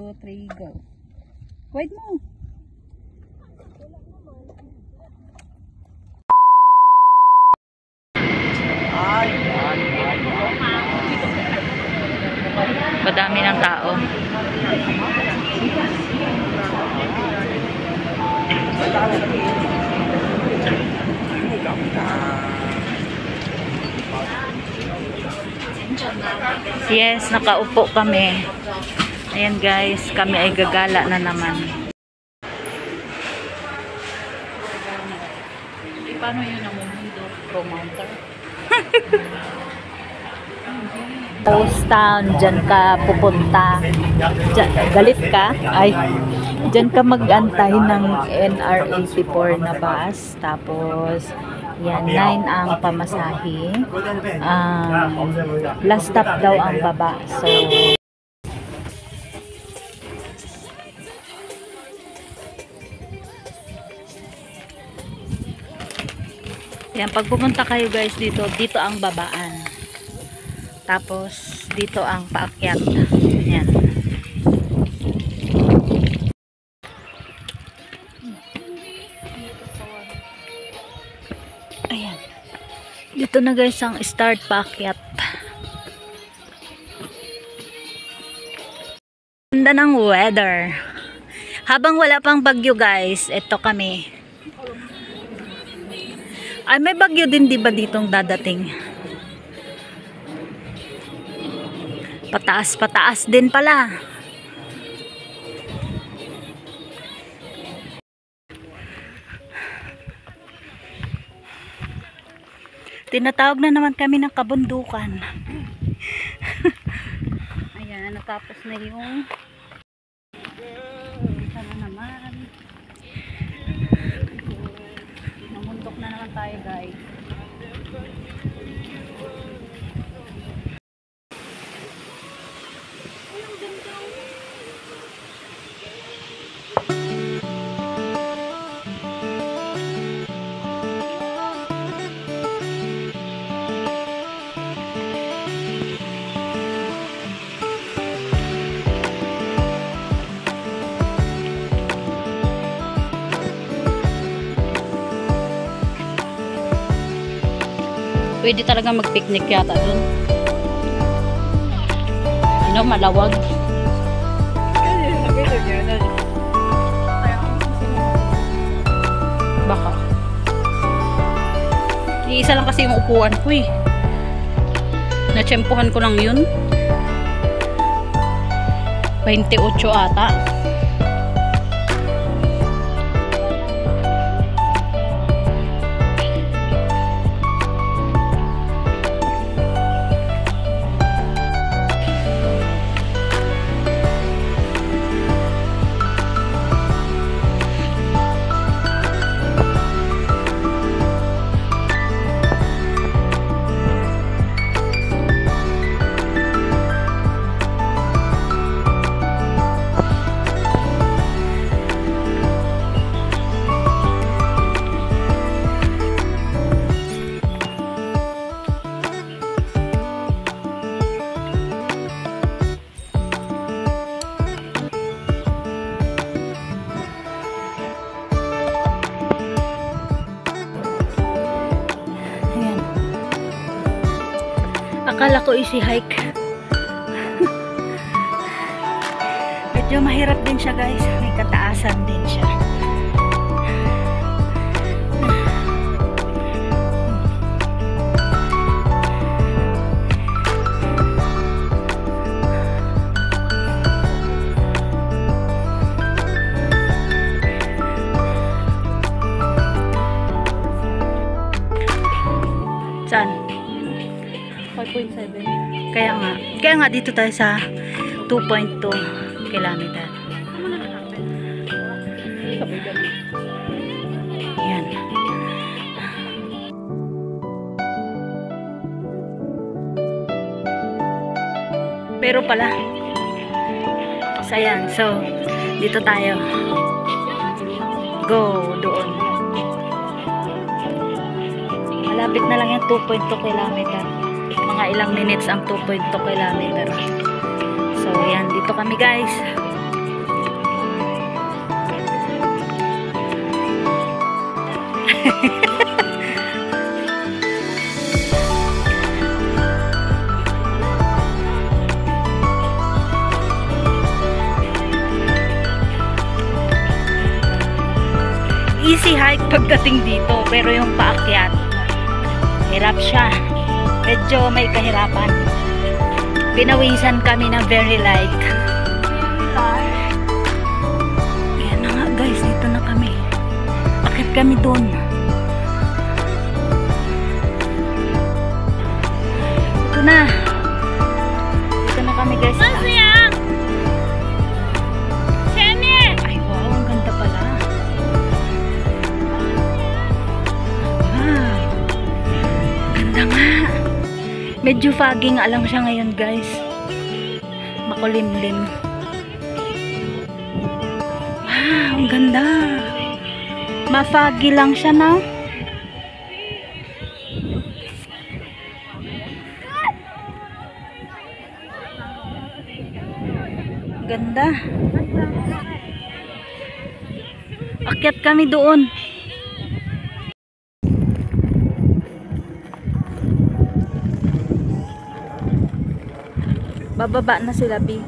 2, 3, go. Wait mo. Madami ng tao. Yes, nakaupo kami. Ayan guys, kami ay gagala na naman. Paano yun ang mundo? Promoter? Post town, dyan ka pupunta. Galit ka? Ay, dyan ka mag-antay ng NR84 na bus. Tapos, yan, 9 ang pamasahe. Last stop daw ang baba. So, yan, pag pupunta kayo guys dito, dito ang babaan. Tapos, dito ang paakyat. Yan. Ayan. Dito na guys ang start paakyat. Ganda ng weather. Habang wala pang bagyo guys, ito kami. Ay, may bagyo din diba ditong dadating? Pataas din pala. Tinatawag na naman kami ng kabundukan. Ayan, natapos na yung sana naman. Namundok na naman tayo guys. Pwede talaga mag-picnic yata dun. You know, malawag. Baka. Iisa lang kasi yung upuan ko eh. Natsyempohan ko lang yun. 28 ata. Akala ko easy hike. Medyo mahirap din siya guys. May kataasan din siya. Saan? 5.7. Kaya nga dito tayo sa 2.2 kilometer. Yan. Pero pala. So yan. So dito tayo. Go doon. Malapit na lang yung 2.2 kilometer. Mga ilang minutes ang 2.2 kilometer. So, yan. Dito kami guys. Easy hike pagdating dito, pero yung paakyat hirap siya, medyo may kahirapan. Pinawisan kami na very light. Ayan na nga guys, dito na kami, akit kami doon. Ito na, dito na kami guys. Ay wow, ang ganda pala. Nga. Medyo foggy nga lang siya ngayon guys, makulimlim. Wow, ang ganda, ma-foggy lang siya na. Ganda, akyat kami doon. Bababa na sila, B.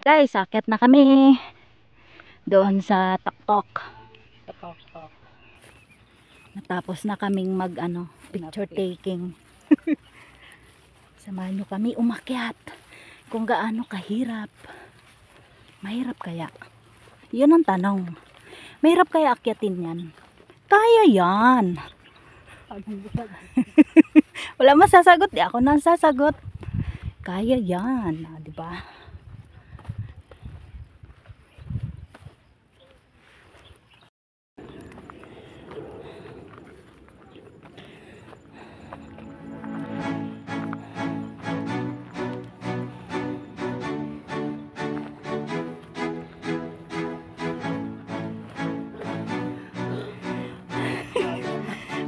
Guys, akit na kami doon sa Taktok. Natapos na kaming mag picture taking. Samahan nyo kami umakyat kung gaano kahirap. Mahirap kaya? Yun ang tanong. Mahirap kaya akyatin yan? Kaya yan. Wala masasagot, di ako nang sasagot. Kaya yan, di ba?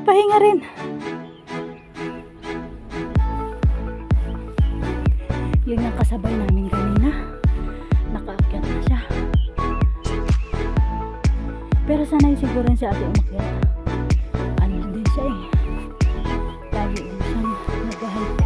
Pahinga rin. Yun yung kasabay namin kanina. Nakaakyat na siya. Pero sanay siguro si ate umakyat. Ano din siya eh. Lagi din siyang nag-hike.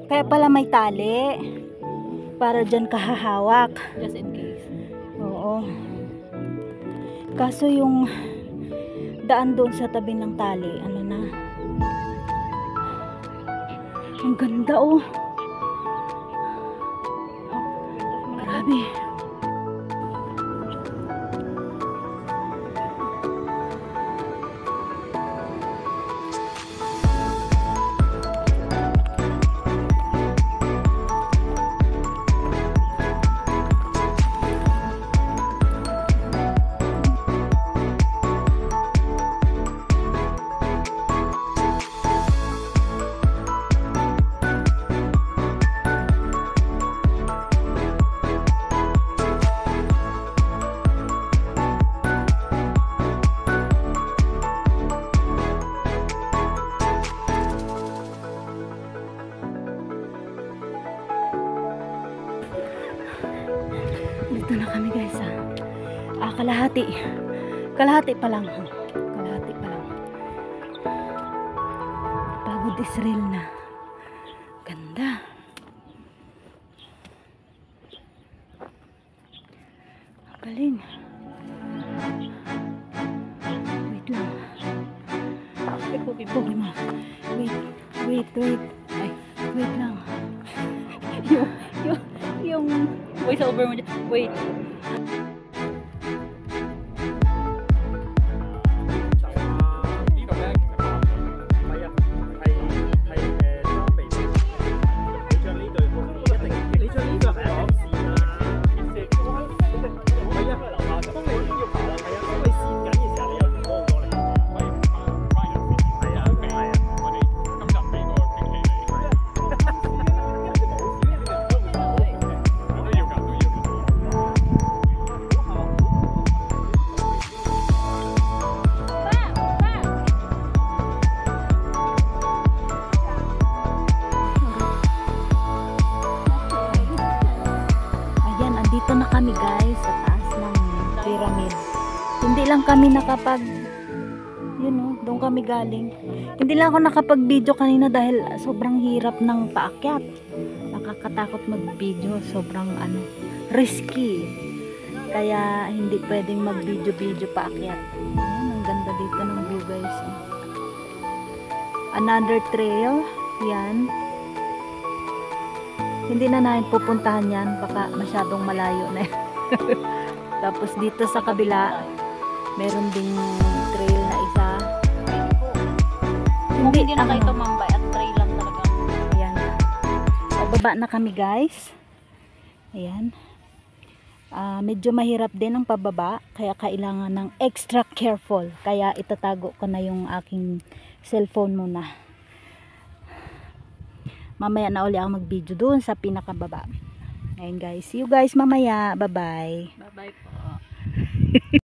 Kaya pala may tali para dyan kahahawak. Just in case. Oo. Kaso yung daan doon sa tabi ng tali, ano na. Ang ganda oh. Grabe. Dito na kami guys kalahati. Kalahati pa lang. Kalahati pa lang. Pagod Israel na. Ganda. Galing. Wait lang. Pogi mo. Wait. Ay, wait lang. yung voice over mo dyan. Wait. Dito na kami guys sa taas ng pyramid. Hindi lang kami nakapag doon kami galing. Hindi lang ako nakapag-video kanina dahil sobrang hirap ng paakyat. Nakakatakot mag-video, sobrang risky. Kaya hindi pwedeng mag-video paakyat. Ang ganda dito ng view guys. Another trail, yan. Hindi na namin pupuntahan yan, baka masyadong malayo na. Tapos dito sa kabila meron ding trail na isa. Hindi na kayo tumambay at trail lang talaga. Ayan. Pababa na kami guys. Ayan. Medyo mahirap din ang pababa, kaya kailangan ng extra careful. Kaya itatago ko na yung aking cellphone muna. Mamaya na uli ako mag-video doon sa pinakababa. Ayun guys. See you guys mamaya. Bye-bye. Bye-bye po.